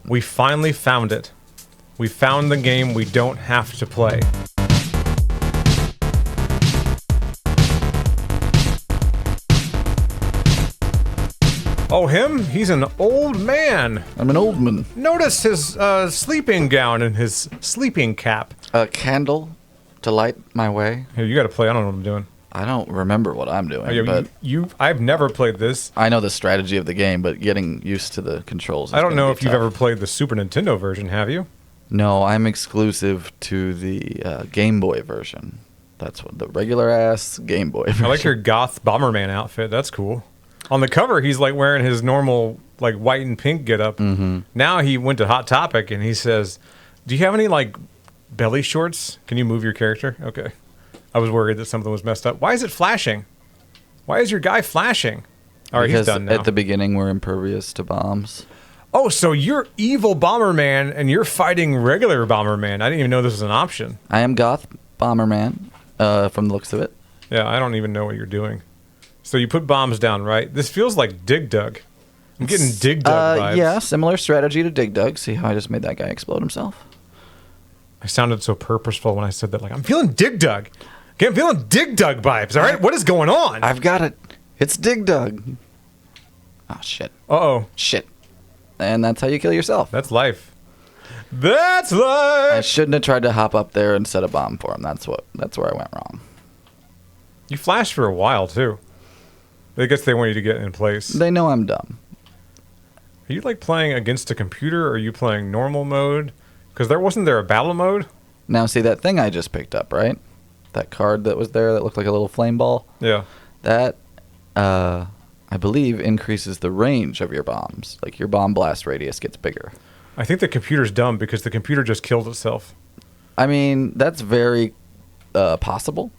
We finally found it. We found the game we don't have to play. Oh, him? He's an old man. I'm an old man. Notice his sleeping gown and his sleeping cap. A candle to light my way. Here, you gotta play. I don't know what I'm doing. I don't remember what I'm doing, Oh, yeah, but I've never played this. I know the strategy of the game, but getting used to the controls is I don't know if tough. you've ever played the Super Nintendo version, have you? No, I'm exclusive to the Game Boy version. That's what the regular-ass Game Boy version. I like your goth Bomberman outfit. That's cool. On the cover, he's like wearing his normal like white and pink getup. Mm-hmm. Now he went to Hot Topic and he says, "Do you have any like belly shorts? Can you move your character?" Okay. I was worried that something was messed up. Why is it flashing? Why is your guy flashing? All right, because he's done now. at the beginning we're impervious to bombs. Oh, so you're evil Bomberman and you're fighting regular Bomberman. I didn't even know this was an option. I am Goth Bomberman, from the looks of it. Yeah, I don't even know what you're doing. So you put bombs down, right? This feels like Dig Dug. I'm getting Dig Dug vibes. Yeah, similar strategy to Dig Dug. See how I just made that guy explode himself? I sounded so purposeful when I said that. Like, I'm feeling Dig Dug. Okay, I'm feeling Dig Dug vibes, all right? What is going on? I've got it. It's Dig Dug. Oh, shit. Uh-oh. Shit. And that's how you kill yourself. That's life. That's I life! shouldn't have tried to hop up there and set a bomb for him. That's where I went wrong. You flashed for a while, too. I guess they want you to get in place. They know I'm dumb. Are you, like, playing against a computer, or are you playing normal mode? Because wasn't there a battle mode? Now, see that thing I just picked up, right? That card that was there that looked like a little flame ball? Yeah. That, I believe, increases the range of your bombs. Like, your bomb blast radius gets bigger. I think the computer's dumb because the computer just killed itself. I mean, that's very possible.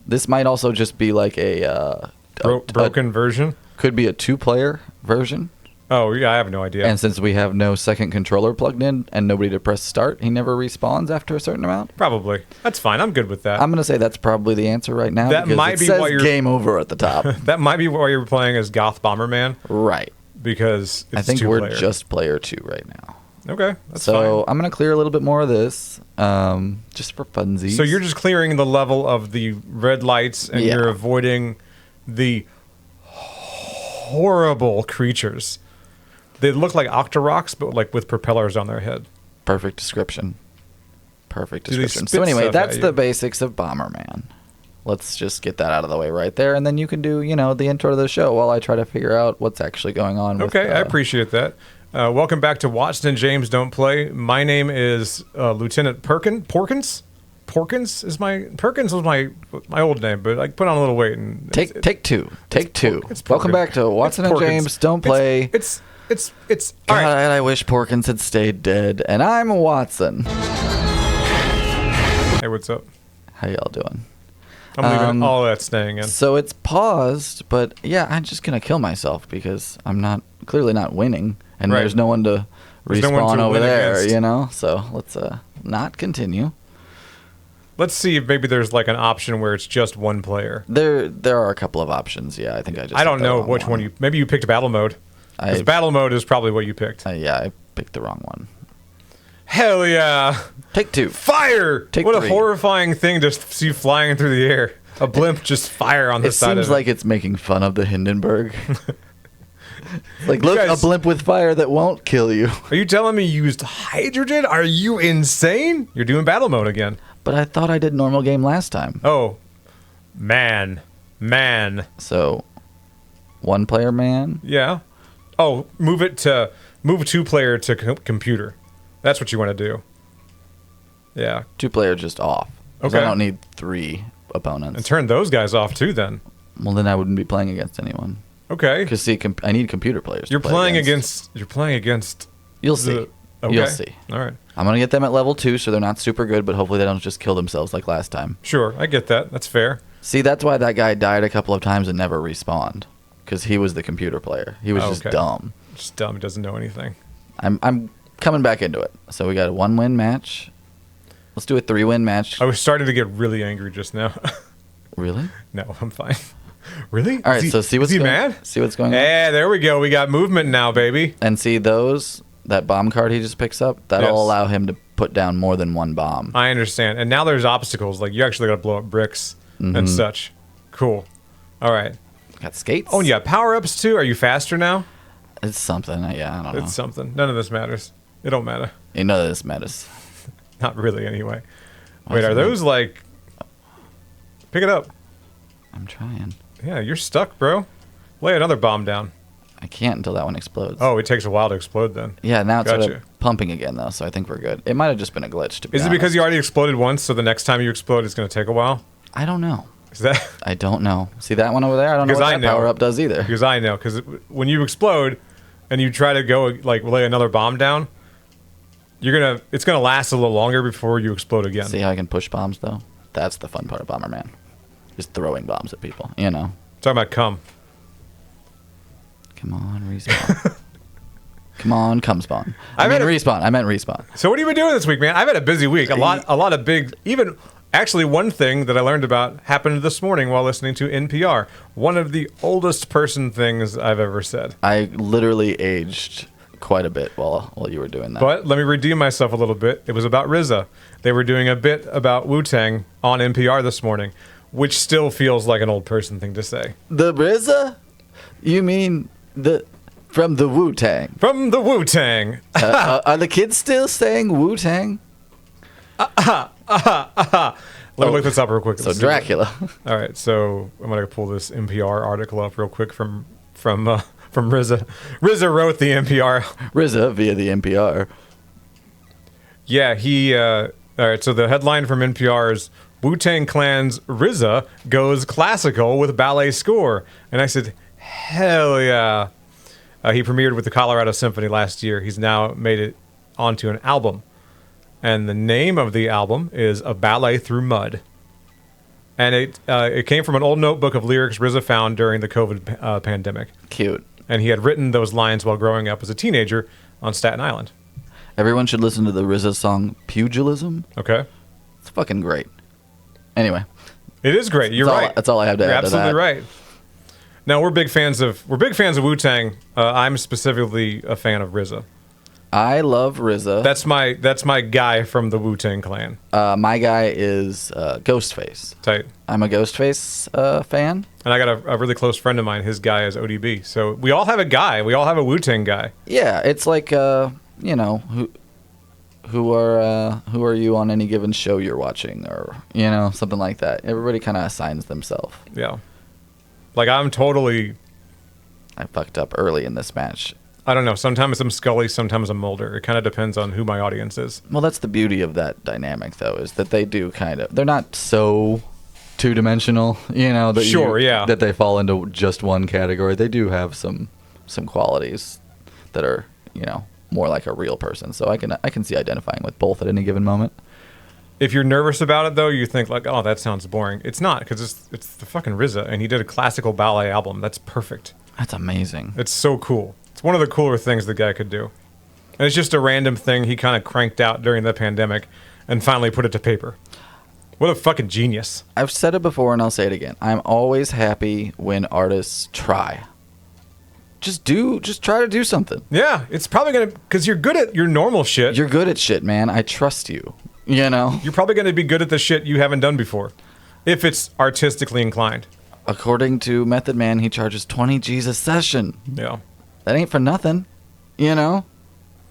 This might also just be like a Broken version? Could be a 2-player version. Oh, yeah, I have no idea. And since we have no second controller plugged in and nobody to press start, he never respawns after a certain amount. Probably. That's fine. I'm good with that. I'm going to say that's probably the answer right now. That because might it be says why you're game over at the top. That might be why you're playing as Goth Bomberman. Right. Because it's I think two-player. we're just player 2 right now. Okay, that's so fine. I'm going to clear a little bit more of this, just for funsies. So you're just clearing the level of the red lights, and you're avoiding the horrible creatures. They look like Octoroks, but like with propellers on their head. Perfect description. Perfect Do they description. spit So anyway, stuff that's at the you? basics of Bomberman. Let's just get that out of the way right there, and then you can do, the intro to the show while I try to figure out what's actually going on. Okay, I appreciate that. Welcome back to Watson and James Don't Play. My name is Lieutenant Porkins. Porkins was my old name, but I put on a little weight and Take two. It's Welcome Porkins. back to Watson It's and Porkins. James Don't Play. It's God, all right. I wish Porkins had stayed dead. And I'm Watson. Hey, what's up? How y'all doing? I'm leaving all that staying in. So it's paused, but yeah, I'm just gonna kill myself because I'm clearly not winning, and Right. there's no one to There's no one respawn to over win there, against. So let's not continue. Let's see if maybe there's like an option where it's just one player. There are a couple of options. Yeah, I think I don't hit the know wrong which one you. Maybe you picked battle mode. Because battle mode is probably what you picked. Yeah, I picked the wrong one. Hell yeah! Take 2. Fire! Take what 3. a horrifying thing to see flying through the air. A blimp just fire on the It side of seems it. like it's making fun of the Hindenburg. Like, look, guys- a blimp with fire that won't kill you. Are you telling me you used hydrogen? Are you insane? You're doing battle mode again. But I thought I did normal game last time. Oh, man. So, 1-player man. Yeah. Oh, move 2-player to computer. That's what you want to do. Yeah. 2-player just off. 'Cause Okay. I don't need 3 opponents. And turn those guys off too then. Well, then I wouldn't be playing against anyone. Okay. Because see, I need computer players. You're to play playing against. You'll see. Okay. You'll see. All right. I'm gonna get them at level 2, so they're not super good, but hopefully they don't just kill themselves like last time. Sure, I get that. That's fair. See, that's why that guy died a couple of times and never respawned, because he was the computer player. He was just okay. dumb. Just dumb. He doesn't know anything. I'm coming back into it. So we got a 1-win match. Let's do a 3-win match. I was starting to get really angry just now. Really? No, I'm fine. Really? All right. So see what's is he going, mad? See what's going on. Yeah, there we go. We got movement now, baby. And see those that bomb card he just picks up, that'll Yes. allow him to put down more than one bomb. I understand. And now there's obstacles. Like, you actually got to blow up bricks and such. Cool. All right. Got skates. Oh, and yeah, power-ups, too. Are you faster now? It's something. Yeah, I don't know. It's something. None of this matters. It don't matter. You know this matters. Not really, anyway. Why Wait, is are it those, like... Pick it up. I'm trying. Yeah, you're stuck, bro. Lay another bomb down. I can't until that one explodes. Oh, it takes a while to explode, then. Yeah, now it's sort Gotcha. of pumping again, though, so I think we're good. It might have just been a glitch, to be Is it honest. because you already exploded once, so the next time you explode, it's going to take a while? I don't know. Is that... I don't know. See that one over there? I don't know Because what I that know. power-up does either. Because I know. Because when you explode and you try to go, like, lay another bomb down, it's gonna last a little longer before you explode again. See how I can push bombs, though? That's the fun part of Bomberman. Just throwing bombs at people, you know? Talking about cum. Come on, respawn. Come on, come spawn. I meant respawn. I meant respawn. So what have you been doing this week, man? I've had a busy week. A lot of big, even actually one thing that I learned about happened this morning while listening to NPR. One of the oldest person things I've ever said. I literally aged quite a bit while you were doing that. But let me redeem myself a little bit. It was about RZA. They were doing a bit about Wu Tang on NPR this morning, which still feels like an old person thing to say. The RZA? You mean from the Wu Tang? From the Wu Tang. Are the kids still saying Wu Tang? Let me look this up real quick. So Dracula. All right, so I'm gonna pull this NPR article up real quick from RZA. RZA wrote the NPR. RZA via the NPR. Yeah, all right, so the headline from NPR is Wu Tang Clan's RZA goes classical with ballet score, and I said, hell yeah. He premiered with the Colorado Symphony last year. He's now made it onto an album. And the name of the album is A Ballet Through Mud. And it came from an old notebook of lyrics RZA found during the COVID pandemic. Cute. And he had written those lines while growing up as a teenager on Staten Island. Everyone should listen to the RZA song Pugilism. Okay? It's fucking great. Anyway. It is great. You're right. That's all I have to You're add to that. absolutely right. Now we're big fans of Wu Tang. I'm specifically a fan of RZA. I love RZA. That's my guy from the Wu Tang Clan. My guy is Ghostface. Tight. I'm a Ghostface fan. And I got a really close friend of mine. His guy is ODB. So we all have a guy. We all have a Wu Tang guy. Yeah, it's like you know, who are you on any given show you're watching, or you know, something like that. Everybody kind of assigns themselves. Yeah. Like I'm totally. I fucked up early in this match. I don't know. Sometimes I'm Scully. Sometimes I'm Mulder. It kind of depends on who my audience is. Well, that's the beauty of that dynamic, though, is that they do they're not so two-dimensional, you know. That yeah. That they fall into just one category. They do have some qualities that are, you know, more like a real person. So I can see identifying with both at any given moment. If you're nervous about it, though, you think like, oh, that sounds boring. It's not, because it's the fucking RZA, and he did a classical ballet album. That's perfect. That's amazing. It's so cool. It's one of the cooler things the guy could do. And it's just a random thing he kind of cranked out during the pandemic and finally put it to paper. What a fucking genius. I've said it before and I'll say it again. I'm always happy when artists try. Just try to do something. Yeah, it's probably going to, because you're good at your normal shit. You're good at shit, man. I trust you. You know? You're probably going to be good at the shit you haven't done before, if it's artistically inclined. According to Method Man, he charges 20 G's a session. Yeah. That ain't for nothing, you know?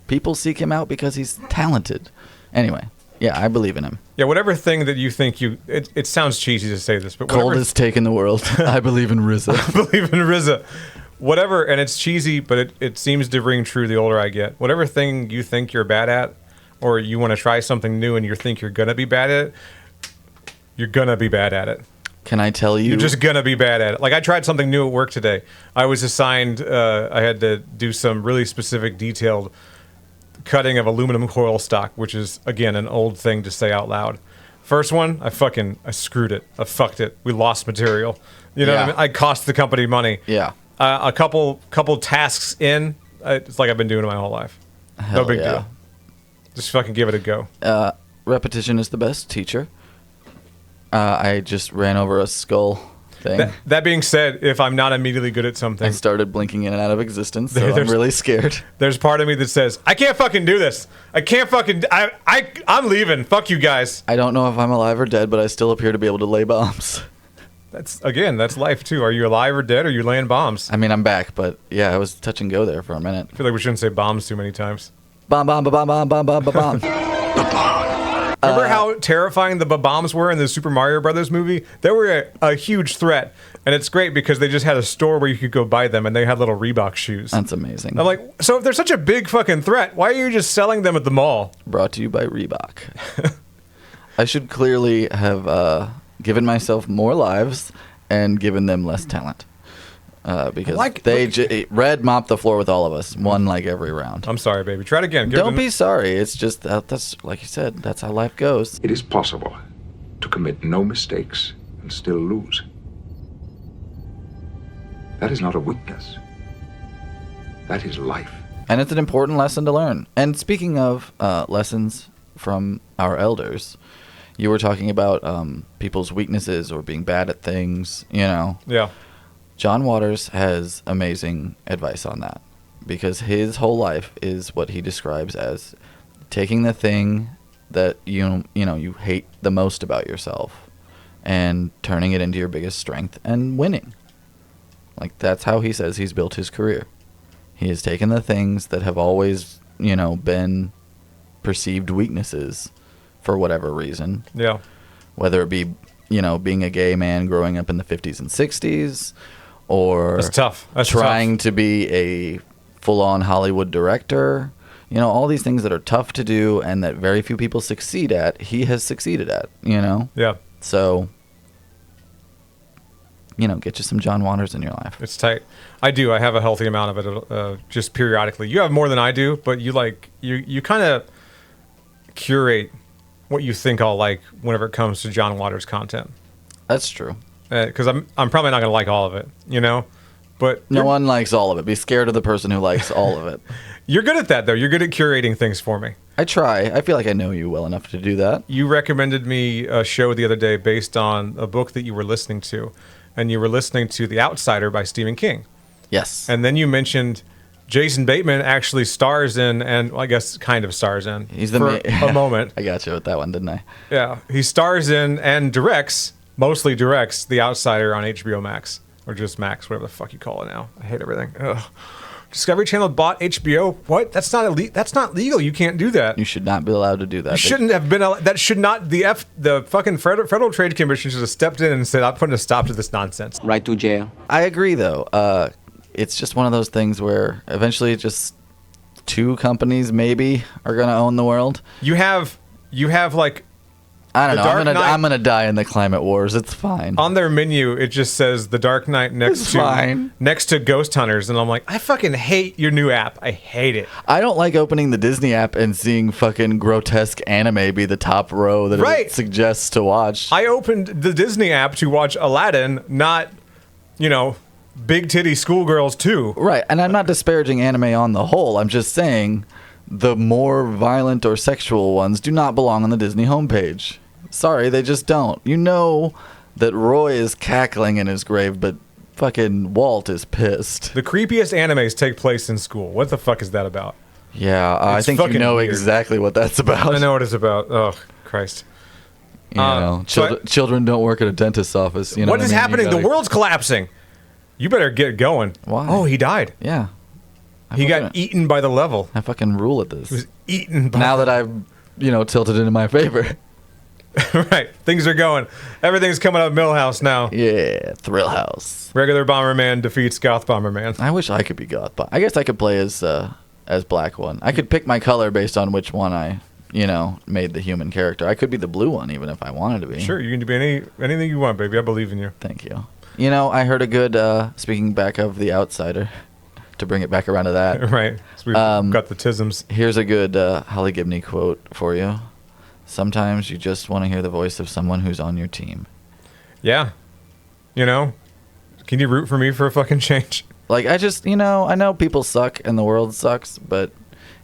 People seek him out because he's talented. Anyway, yeah, I believe in him. Yeah, whatever thing that you think it sounds cheesy to say this, but whatever. Coldest take in the world. I believe in RZA. I believe in RZA. Whatever, and it's cheesy, but it seems to ring true the older I get. Whatever thing you think you're bad at, or you want to try something new and you think you're going to be bad at it, you're going to be bad at it. Can I tell you? You're just going to be bad at it. Like, I tried something new at work today. I was assigned, I had to do some really specific, detailed cutting of aluminum coil stock, which is, again, an old thing to say out loud. First one, I screwed it. I fucked it. We lost material. You know what I mean? I cost the company money. Yeah. A couple tasks in, it's like I've been doing it my whole life. Hell no big yeah. deal. Just fucking give it a go. Repetition is the best teacher. I just ran over a skull. thing. That being said, if I'm not immediately good at something, I started blinking in and out of existence, so I'm really scared. There's part of me that says, I can't fucking do this. I can't fucking... I'm leaving. Fuck you guys. I don't know if I'm alive or dead, but I still appear to be able to lay bombs. That's life, too. Are you alive or dead, or are you laying bombs? I mean, I'm back, but yeah, I was touch and go there for a minute. I feel like we shouldn't say bombs too many times. Bomb, bomb, bomb, bomb, bomb, bomb, bomb. Remember how terrifying the bombs were in the Super Mario Brothers movie? They were a huge threat, and it's great because they just had a store where you could go buy them, and they had little Reebok shoes. That's amazing. I'm like, so if they're such a big fucking threat, why are you just selling them at the mall? Brought to you by Reebok. I should clearly have given myself more lives and given them less talent. Because Red mopped the floor with all of us, won like every round. I'm sorry, baby. Try it again. Don't be sorry. It's just that's like you said. That's how life goes. It is possible to commit no mistakes and still lose. That is not a weakness. That is life. And it's an important lesson to learn. And speaking of lessons from our elders, you were talking about people's weaknesses or being bad at things, you know. Yeah. John Waters has amazing advice on that because his whole life is what he describes as taking the thing that you hate the most about yourself and turning it into your biggest strength and winning. Like that's how he says he's built his career. He has taken the things that have always, been perceived weaknesses for whatever reason. Yeah. Whether it be, being a gay man growing up in the 50s and 60s or that's tough. That's trying tough. to be a full-on Hollywood director. All these things that are tough to do and that very few people succeed at, he has succeeded at, Yeah. So, get you some John Waters in your life. It's tight. I do. I have a healthy amount of it just periodically. You have more than I do, but you kind of curate what you think I'll like whenever it comes to John Waters content. That's true. Because I'm probably not going to like all of it, But no one likes all of it. Be scared of the person who likes all of it. You're good at that, though. You're good at curating things for me. I try. I feel like I know you well enough to do that. You recommended me a show the other day based on a book that you were listening to, and you were listening to The Outsider by Stephen King. Yes. And then you mentioned Jason Bateman actually stars in, and I guess kind of stars in, He's the for a moment. I got you with that one, didn't I? Yeah. He stars in and mostly directs The Outsider on HBO Max. Or just Max, whatever the fuck you call it now. I hate everything. Ugh. Discovery Channel bought HBO. What? That's not legal. You can't do that. You should not be allowed to do that. You shouldn't have been. That should not. The fucking Federal Trade Commission should have stepped in and said, "I'm putting a stop to this nonsense." Right to jail. I agree, though. It's just one of those things where eventually just two companies maybe are going to own the world. You have like. I don't know. I'm gonna die in the climate wars. It's fine. On their menu, it just says The Dark Knight next to Ghost Hunters, and I'm like, I fucking hate your new app. I hate it. I don't like opening the Disney app and seeing fucking grotesque anime be the top row that it suggests to watch. I opened the Disney app to watch Aladdin, not, big titty schoolgirls too. Right, and I'm not disparaging anime on the whole. I'm just saying the more violent or sexual ones do not belong on the Disney homepage. Sorry, they just don't. You know that Roy is cackling in his grave, but fucking Walt is pissed. The creepiest animes take place in school. What the fuck is that about? Yeah, I think you know weird. Exactly what that's about. I know what it's about. Oh, Christ. Children don't work at a dentist's office. What is happening? The world's collapsing. You better get going. Why? Oh, he died. Yeah. He got eaten by the level. I fucking rule at this. He was eaten by now that I've, tilted it in my favor. Right. Things are going. Everything's coming up Millhouse now. Yeah, Thrill House. Regular Bomberman defeats Goth Bomberman. I wish I could be Goth Bomberman. I guess I could play as Black One. I could pick my color based on which one I, made the human character. I could be the blue one even if I wanted to be. Sure, you can be anything you want, baby. I believe in you. Thank you. I heard a good, speaking back of The Outsider, to bring it back around to that. Right. So we've got the tisms. Here's a good Holly Gibney quote for you. Sometimes you just want to hear the voice of someone who's on your team. Yeah. Can you root for me for a fucking change? Like, I just, I know people suck and the world sucks, but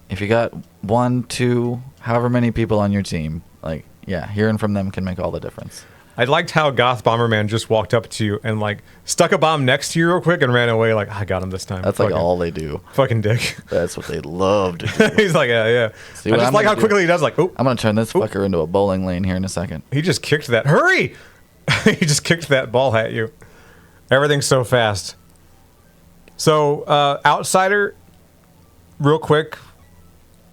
if you got 1, 2, however many people on your team, like, yeah, hearing from them can make all the difference. I liked how Goth Bomberman just walked up to you and like stuck a bomb next to you real quick and ran away. Like, I got him this time. That's fucking, like all they do. Fucking dick. That's what they love to do. He's like, yeah. See I what just I'm like how gonna do? quickly he does. Like, oh, I'm gonna turn this fucker into a bowling lane here in a second. he just kicked that. Hurry! He just kicked that ball at you. Everything's so fast. So, Outsider, real quick,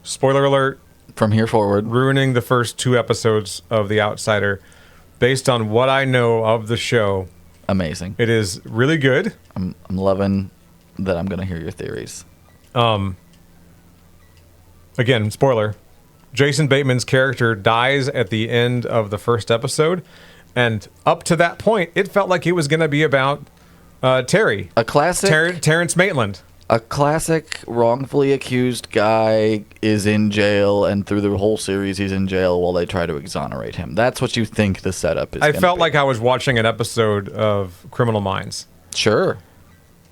spoiler alert, From here forward, ruining the first 2 episodes of The Outsider. Based on what I know of the show, amazing. it is really good. I'm loving that. I'm gonna hear your theories. Again, spoiler. Jason Bateman's character dies at the end of the first episode, and up to that point, it felt like it was going to be about Terry. A classic. Terrence Maitland. A classic wrongfully accused guy is in jail, and through the whole series, he's in jail while they try to exonerate him. That's what you think the setup is. I gonna felt be. like I was watching an episode of Criminal Minds. Sure.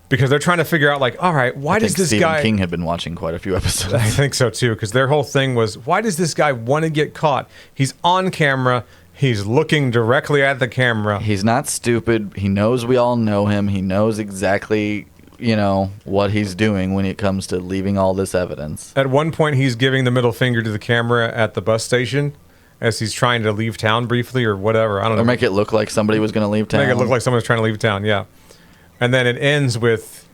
Because they're trying to figure out, like, all right, why I does think this Stephen guy... King had been watching quite a few episodes. I think so, too, because their whole thing was, why does this guy want to get caught? He's on camera. He's looking directly at the camera. He's not stupid. He knows we all know him. He knows exactly, what he's doing when it comes to leaving all this evidence. At one point, he's giving the middle finger to the camera at the bus station as he's trying to leave town briefly or whatever. I don't know. Or make it look like somebody was going to leave town. Make it look like someone's trying to leave town, yeah. And then it ends with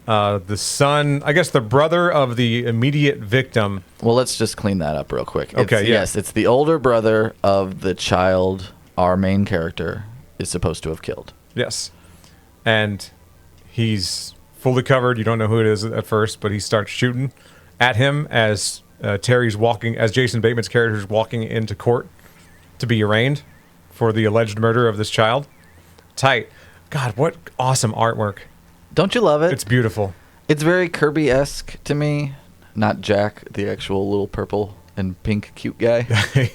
the son, I guess the brother of the immediate victim. Well, let's just clean that up real quick. Okay, yeah. Yes, it's the older brother of the child our main character is supposed to have killed. Yes. And he's fully covered. You don't know who it is at first, but he starts shooting at him as as Jason Bateman's character is walking into court to be arraigned for the alleged murder of this child. Tight. God, what awesome artwork. Don't you love it? It's beautiful. It's very Kirby-esque to me. Not Jack, the actual little purple and pink cute guy.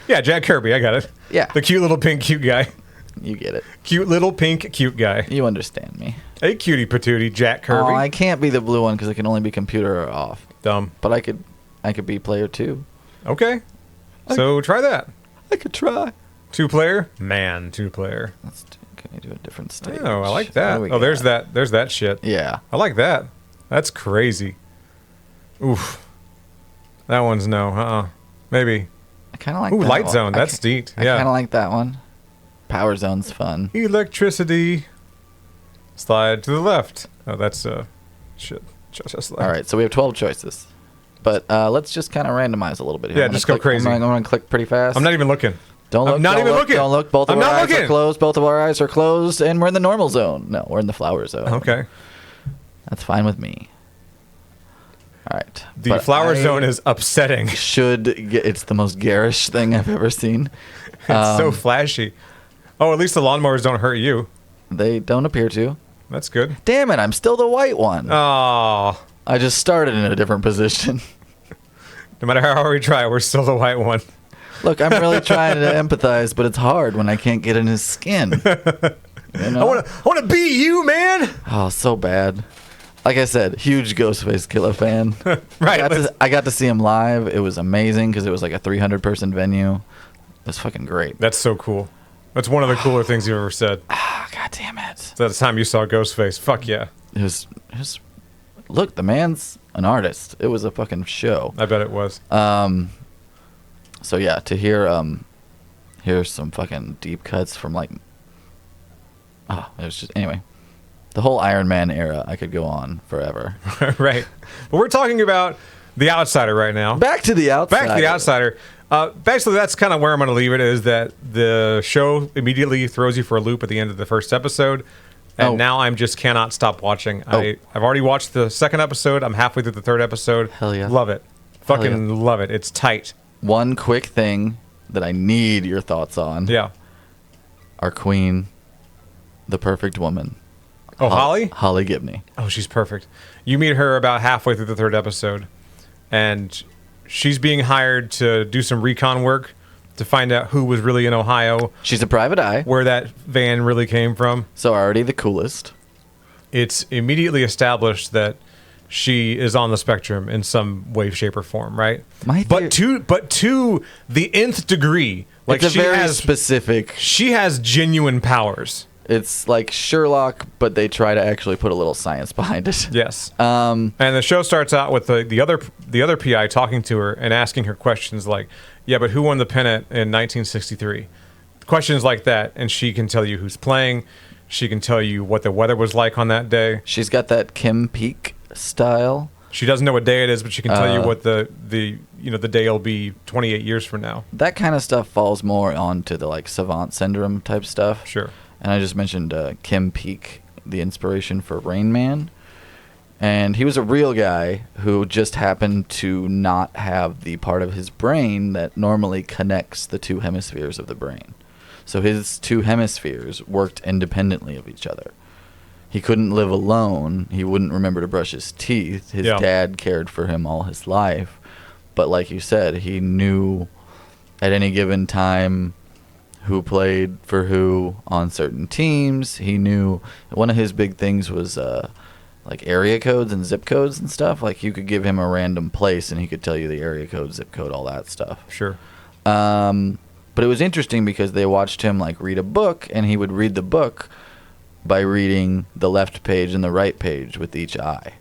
Yeah, Jack Kirby, I got it. Yeah. The cute little pink cute guy. You get it. Cute little pink cute guy. You understand me. Hey, cutie patootie, Jack Kirby. Oh, I can't be the blue one because it can only be computer off. Dumb. But I could be player 2. Okay. So try that. I could try. 2-player? Man, 2-player. Can I do a different stage? Oh, I like that. What do we Oh, there's got? that shit. Yeah. I like that. That's crazy. Oof. That one's no. Maybe. I kind of like Ooh, that Light one. Zone. That's neat. I Yeah. kind of like that one. Power Zone's fun. Electricity. Slide to the left. Oh, that's shit. Just All right, so we have 12 choices. But let's just kind of randomize a little bit here. Yeah, I'm gonna just go click- crazy. I'm going to click pretty fast. I'm not even looking. Don't look. I'm not don't even look, looking. Don't look. Both of I'm our not eyes looking. are closed. Both of our eyes are closed, and we're in the normal zone. No, we're in the flower zone. Okay. That's fine with me. All right. The But flower I zone is upsetting. it's the most garish thing I've ever seen. It's so flashy. Oh, at least the lawnmowers don't hurt you. They don't appear to. That's good. Damn it! I'm still the white one. Oh. I just started in a different position. No matter how hard we try, we're still the white one. Look, I'm really trying to empathize, but it's hard when I can't get in his skin. You know? I want to be you, man. Oh, so bad. Like I said, huge Ghostface Killer fan. Right. I got to see him live. It was amazing because it was like a 300-person venue. It was fucking great. That's so cool. That's one of the cooler things you've ever said. Ah, God damn it. So that's the time you saw Ghostface. Fuck yeah. It was. Look, the man's an artist. It was a fucking show. I bet it was. So yeah, to here's some fucking deep cuts from like. Oh, it was just anyway. The whole Iron Man era, I could go on forever. Right. But we're talking about The Outsider right now. Back to The Outsider. Back to The Outsider. Basically, that's kind of where I'm going to leave it, is that the show immediately throws you for a loop at the end of the first episode. And now I'm just cannot stop watching. I've already watched the second episode. I'm halfway through the third episode. Hell yeah. Love it. Fucking love it. It's tight. One quick thing that I need your thoughts on. Yeah. Our queen, the perfect woman. Oh, Holly? Holly Gibney. Oh, she's perfect. You meet her about halfway through the third episode, and she's being hired to do some recon work to find out who was really in Ohio, She's a private eye, where that van really came from. so already the coolest. It's immediately established that she is on the spectrum in some way, shape, or form, right? But to the nth degree, like it's a very specific. She has genuine powers. It's like Sherlock, but they try to actually put a little science behind it. Yes. And the show starts out with the other PI talking to her and asking her questions like, "Yeah, but who won the pennant in 1963?" Questions like that, and she can tell you who's playing. She can tell you what the weather was like on that day. She's got that Kim Peek style. She doesn't know what day it is, but she can tell you what the day will be 28 years from now. That kind of stuff falls more onto the like savant syndrome type stuff. Sure. And I just mentioned Kim Peek, the inspiration for Rain Man. And he was a real guy who just happened to not have the part of his brain that normally connects the two hemispheres of the brain. So his two hemispheres worked independently of each other. He couldn't live alone. He wouldn't remember to brush his teeth. His dad cared for him all his life. But like you said, he knew at any given time who played for who on certain teams. He knew one of his big things was like area codes and zip codes and stuff. Like you could give him a random place and he could tell you the area code, zip code, all that stuff. Sure. But it was interesting because they watched him like read a book, and he would read the book by reading the left page and the right page with each eye.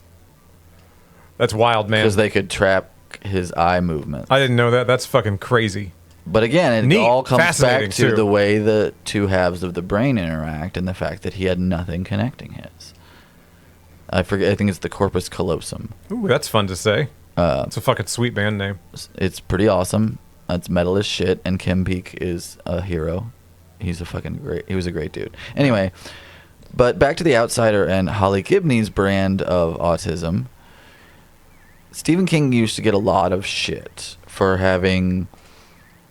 That's wild, man. Because they could track his eye movement. I didn't know that. That's fucking crazy. But again, it all comes back to too. the way the two halves of the brain interact and the fact that he had nothing connecting his. I forget. I think it's the corpus callosum. Ooh, that's fun to say. It's a fucking sweet band name. It's pretty awesome. It's metal as shit, and Kim Peek is a hero. He was a great dude. Anyway, but back to The Outsider and Holly Gibney's brand of autism. Stephen King used to get a lot of shit for having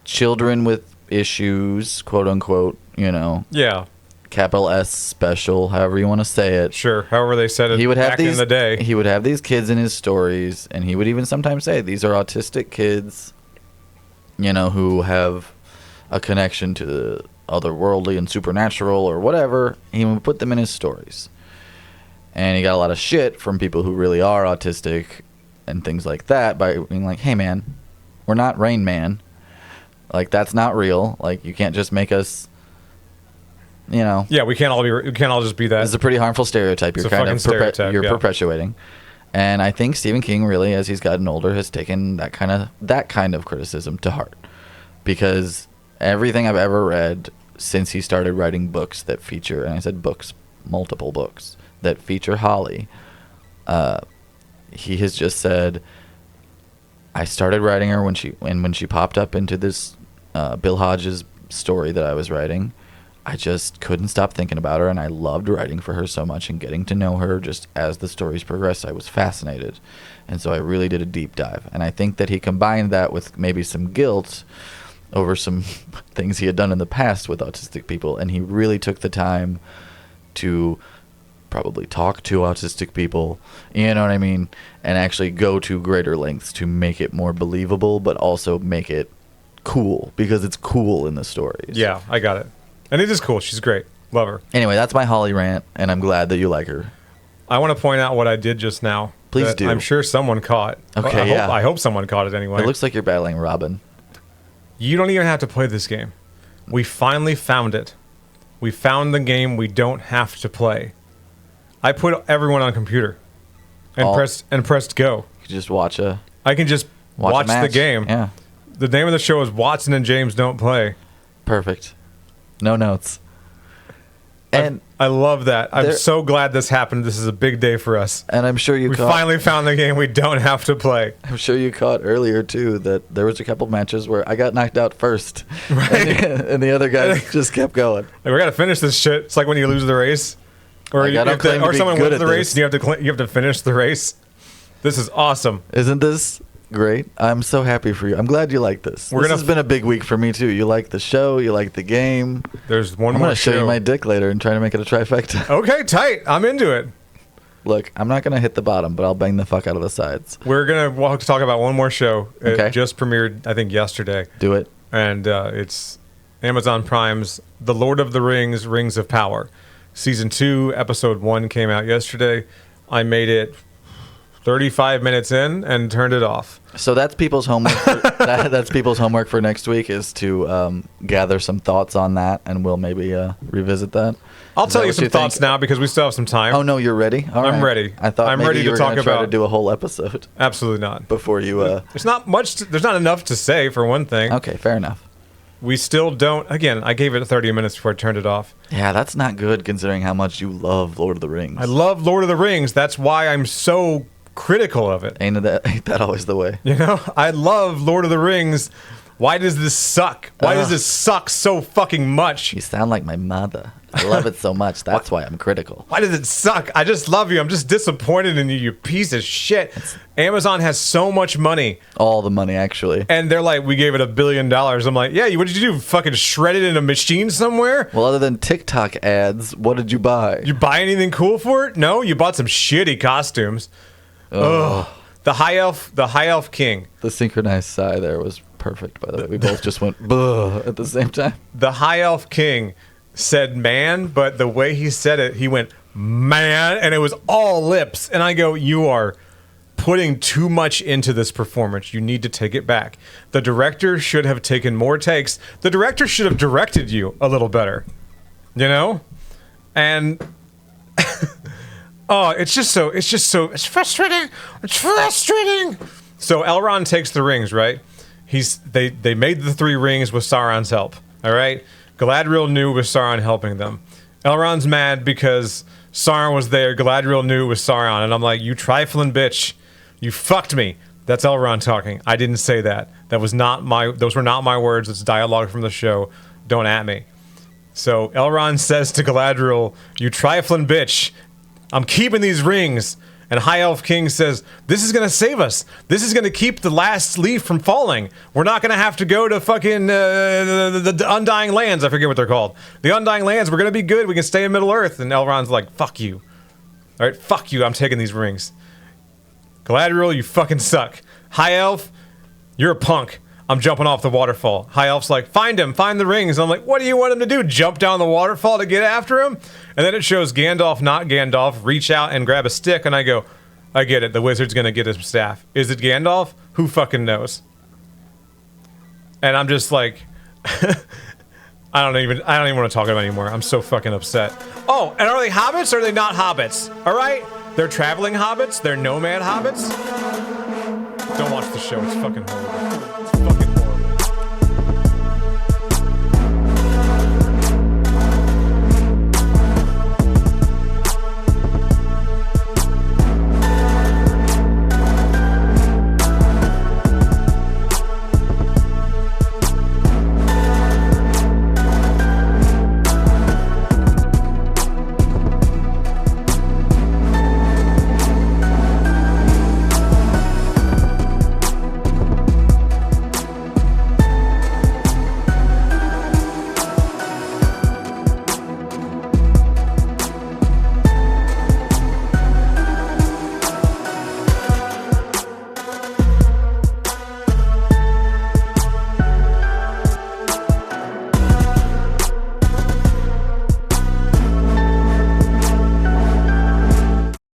children with issues, quote unquote, Yeah. Capital S special, however you want to say it. Sure. However they said it back in the day. He would have these kids in his stories, and he would even sometimes say, these are autistic kids, who have a connection to the otherworldly and supernatural or whatever. He would put them in his stories. And he got a lot of shit from people who really are autistic and things like that by being like, hey, man, we're not Rain Man. Like, that's not real. Like, you can't just make us, Yeah, we can't all just be that. It's a pretty harmful stereotype. You're kind of perpetuating. And I think Stephen King really, as he's gotten older, has taken that kind of criticism to heart. Because everything I've ever read since he started writing books that feature, and I said books, multiple books, that feature Holly, he has just said, I started writing her when she popped up into this Bill Hodges story that I was writing. I just couldn't stop thinking about her, and I loved writing for her so much and getting to know her. Just as the stories progressed, I was fascinated, and so I really did a deep dive. And I think that he combined that with maybe some guilt over some things he had done in the past with autistic people, and he really took the time to probably talk to autistic people, you know what I mean, and actually go to greater lengths to make it more believable, but also make it cool, because it's cool in the stories. Yeah, I got it. And it is cool. She's great. Love her. Anyway, that's my Holly rant, and I'm glad that you like her. I want to point out what I did just now. Please do. I'm sure someone caught. Okay, I hope someone caught it anyway. It looks like you're battling Robin. You don't even have to play this game. We finally found it. We found the game we don't have to play. I put everyone on a computer and pressed go. You can just watch I can just watch the game. Yeah. The name of the show is Watson and James Don't Play. Perfect. No notes. And I love that. I'm so glad this happened. This is a big day for us. And I'm sure we finally found the game we don't have to play. I'm sure you caught earlier too that there was a couple matches where I got knocked out first, right? and the other guys just kept going. Like, we got to finish this shit. It's like when you lose the race, or someone wins the race, and you have to finish the race. This is awesome. Isn't this great? I'm so happy for you. I'm glad you like this. This has been a big week for me too. You like the show. You like the game. There's one more. I'm going to show you my dick later and try to make it a trifecta. Okay, tight. I'm into it. Look, I'm not going to hit the bottom, but I'll bang the fuck out of the sides. We're going to talk about one more show. Okay. It just premiered, I think, yesterday. Do it. And it's Amazon Prime's The Lord of the Rings, Rings of Power. Season 2, Episode 1 came out yesterday. I made it 35 minutes in and turned it off. So that's people's homework. That's people's homework for next week is to gather some thoughts on that, and we'll maybe revisit that. I'll tell you some thoughts now because we still have some time. Oh no, you're ready. All I'm right. ready. I thought I'm maybe ready you to were talk gonna try about to do a whole episode Absolutely not. before you. There's not much. There's not enough to say for one thing. Okay, fair enough. We still don't. Again, I gave it 30 minutes before I turned it off. Yeah, that's not good considering how much you love Lord of the Rings. I love Lord of the Rings. That's why I'm so critical of it. Ain't that always the way? You know, I love Lord of the Rings. Why does this suck? Why does this suck so fucking much? You sound like my mother. I love it so much. That's why I'm critical. Why does it suck? I just love you. I'm just disappointed in you, you piece of shit. Amazon has so much money. All the money, actually. And they're like, we gave it $1 billion. I'm like, yeah, what did you do? Fucking shred it in a machine somewhere? Well, other than TikTok ads, what did you buy? You buy anything cool for it? No, you bought some shitty costumes. Ugh. The high elf king. The synchronized sigh there was perfect, by the way. We both just went buh at the same time. The high elf king said man, but the way he said it, he went man, and it was all lips. And I go, you are putting too much into this performance. You need to take it back. The director should have taken more takes. The director should have directed you a little better. You know? And oh, it's frustrating. It's frustrating. So Elrond takes the rings, right? They made the 3 rings with Sauron's help. All right? Galadriel knew it was Sauron helping them. Elrond's mad because Sauron was there. Galadriel knew it was Sauron. And I'm like, you trifling bitch. You fucked me. That's Elrond talking. I didn't say that. Those were not my words. It's dialogue from the show. Don't at me. So Elrond says to Galadriel, you trifling bitch. I'm keeping these rings. And High Elf King says, this is going to save us. This is going to keep the last leaf from falling. We're not going to have to go to fucking the Undying Lands. I forget what they're called. The Undying Lands, we're going to be good. We can stay in Middle-earth. And Elrond's like, fuck you. All right, fuck you. I'm taking these rings. Galadriel, you fucking suck. High Elf, you're a punk. I'm jumping off the waterfall. High Elf's like, find him, find the rings. I'm like, what do you want him to do? Jump down the waterfall to get after him? And then it shows Gandalf, not Gandalf, reach out and grab a stick. And I go, I get it. The wizard's going to get his staff. Is it Gandalf? Who fucking knows? And I'm just like, I don't even want to talk about it anymore. I'm so fucking upset. Oh, and are they hobbits or are they not hobbits? All right? They're traveling hobbits. They're nomad hobbits. Don't watch the show. It's fucking horrible. It's fucking